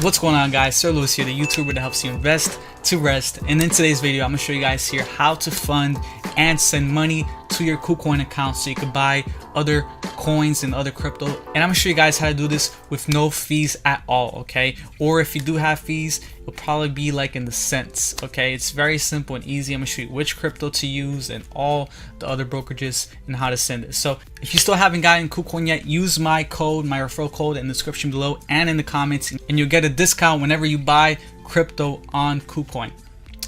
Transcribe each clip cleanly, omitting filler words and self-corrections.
What's going on, guys? Sir Lewis here, the YouTuber that helps you invest to rest. And in today's video, I'm gonna show you guys here how to fund and send money to your KuCoin account so you can buy other coins and other crypto. And I'm gonna show you guys how to do this with no fees at all, okay? Or if you do have fees, it'll probably be like in the cents, okay? It's very simple and easy. I'm gonna show you which crypto to use and all the other brokerages and how to send it. So if you still haven't gotten KuCoin yet, use my code, my referral code in the description below and in the comments, and you'll get a discount whenever you buy crypto on KuCoin.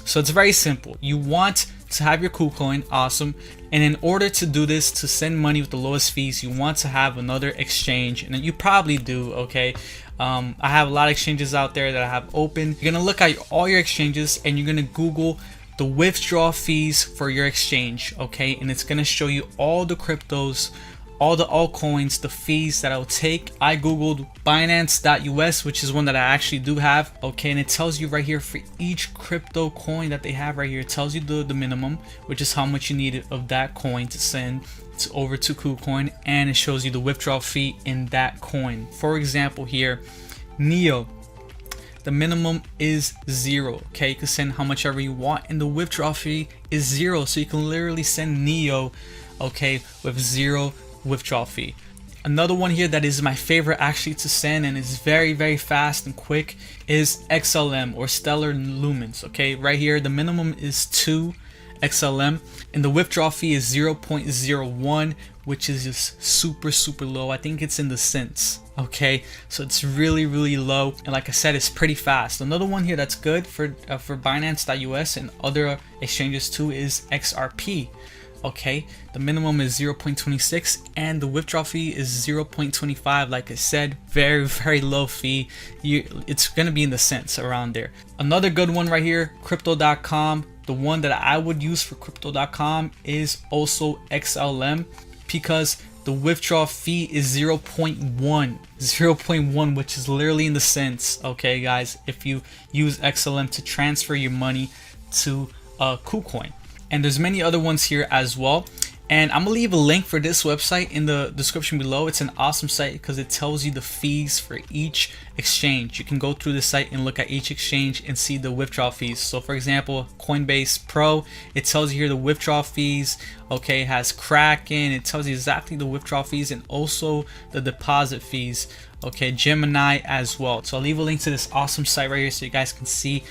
So it's very simple. You want to have your KuCoin, awesome, and in order to do this, to send money with the lowest fees, you want to have another exchange, and you probably do, okay? I have a lot of exchanges out there that I have open. You're gonna look at all your exchanges and you're gonna Google the withdrawal fees for your exchange, okay? And it's gonna show you all the cryptos, all the altcoins, the fees that I'll take. I googled Binance US, which is one that I actually do have, okay? And it tells you right here for each crypto coin that they have right here, it tells you the minimum, which is how much you need of that coin to send over to KuCoin, and it shows you the withdrawal fee in that coin. For example here, Neo, the minimum is 0, okay? You can send how much ever you want, and the withdrawal fee is 0, so you can literally send Neo, okay, with 0 withdrawal fee. Another one here that is my favorite actually to send, and is very fast and quick, is XLM or Stellar Lumens, okay? Right here the minimum is 2 XLM and the withdrawal fee is 0.01, which is just super low. I think it's in the cents, okay? So it's really low, and like I said, it's pretty fast. Another one here that's good for Binance US and other exchanges too is XRP. Okay, the minimum is 0.26 and the withdrawal fee is 0.25. Like I said, very low fee. It's gonna be in the cents around there. Another good one right here, crypto.com. The one that I would use for crypto.com is also XLM, because the withdrawal fee is 0.1, which is literally in the cents, okay guys, if you use XLM to transfer your money to KuCoin. And there's many other ones here as well, and I'm gonna leave a link for this website in the description below. It's an awesome site because it tells you the fees for each exchange. You can go through the site and look at each exchange and see the withdrawal fees. So for example, Coinbase Pro, it tells you here the withdrawal fees, okay? It has Kraken, it tells you exactly the withdrawal fees and also the deposit fees, okay? Gemini as well. So I'll leave a link to this awesome site right here so you guys can see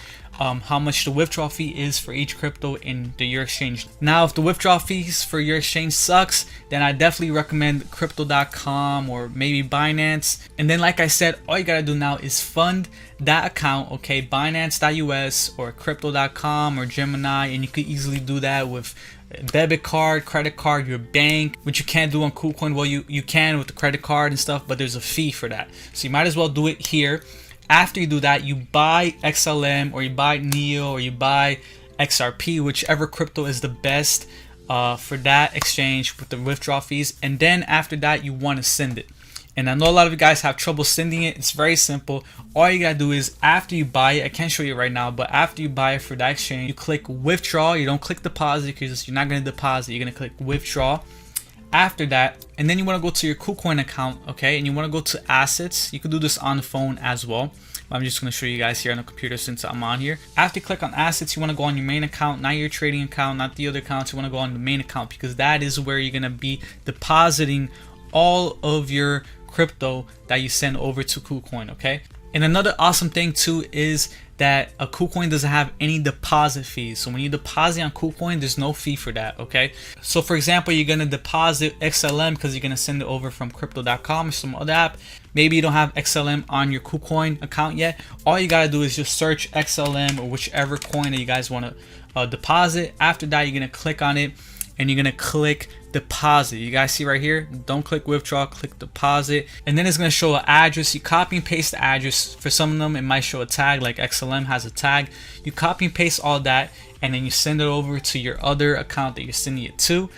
how much the withdrawal fee is for each crypto in your exchange. Now, if the withdrawal fees for your exchange sucks, then I definitely recommend crypto.com or maybe Binance. And then like I said, all you gotta do now is fund that account, okay? Binance US or crypto.com or Gemini, and you could easily do that with a debit card, credit card, your bank, which you can't do on KuCoin. Well, you can with the credit card and stuff, but there's a fee for that, so you might as well do it here. After you do that, you buy XLM or you buy Neo or you buy XRP, whichever crypto is the best for that exchange with the withdrawal fees. And then after that, you want to send it. And I know a lot of you guys have trouble sending it. It's very simple. All you gotta do is after you buy it, I can't show you right now, but after you buy it for that exchange, you click withdraw. You don't click deposit because you're not gonna deposit. You're gonna click withdraw. After that, and then you want to go to your KuCoin account, okay? And you want to go to assets. You can do this on the phone as well. I'm just going to show you guys here on the computer since I'm on here. After you click on assets, you want to go on your main account, not your trading account, not the other accounts. You want to go on the main account because that is where you're going to be depositing all of your crypto that you send over to KuCoin, okay? And another awesome thing too is that a KuCoin doesn't have any deposit fees. So when you deposit on KuCoin, there's no fee for that, okay? So for example, you're gonna deposit XLM because you're gonna send it over from crypto.com or some other app. Maybe you don't have XLM on your KuCoin account yet. All you gotta do is just search XLM or whichever coin that you guys wanna deposit. After that, you're gonna click on it and you're gonna click deposit. You guys see right here, don't click withdraw, click deposit, and then it's gonna show an address. You copy and paste the address. For some of them it might show a tag, like XLM has a tag. You copy and paste all that, and then you send it over to your other account that you're sending it to,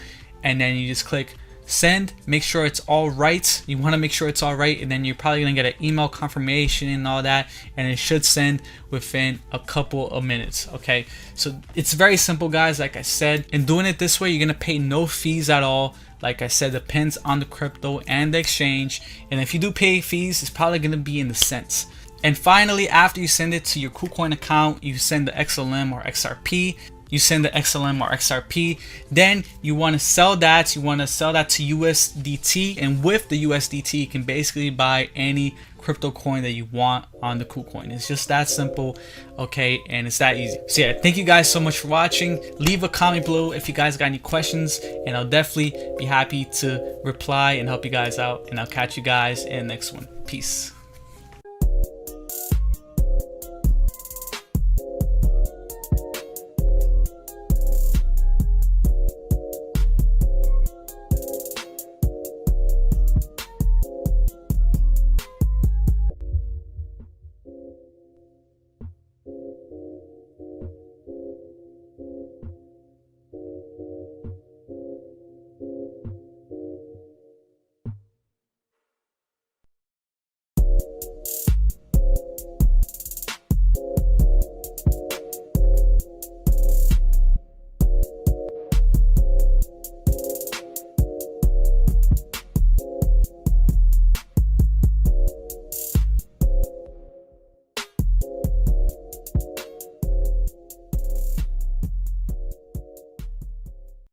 and then you just click send. Make sure it's all right. You want to make sure it's all right, and then you're probably gonna get an email confirmation and all that, and it should send within a couple of minutes, okay? So it's very simple, guys. Like I said, in doing it this way, you're gonna pay no fees at all. Like I said, depends on the crypto and the exchange, and if you do pay fees, it's probably gonna be in the cents. And finally, after you send it to your KuCoin account, you send the XLM or XRP. You send the XLM or XRP. Then you want to sell that. You want to sell that to USDT. And with the USDT, you can basically buy any crypto coin that you want on the KuCoin. It's just that simple, okay? And it's that easy. So yeah, thank you guys so much for watching. Leave a comment below if you guys got any questions, and I'll definitely be happy to reply and help you guys out. And I'll catch you guys in the next one. Peace.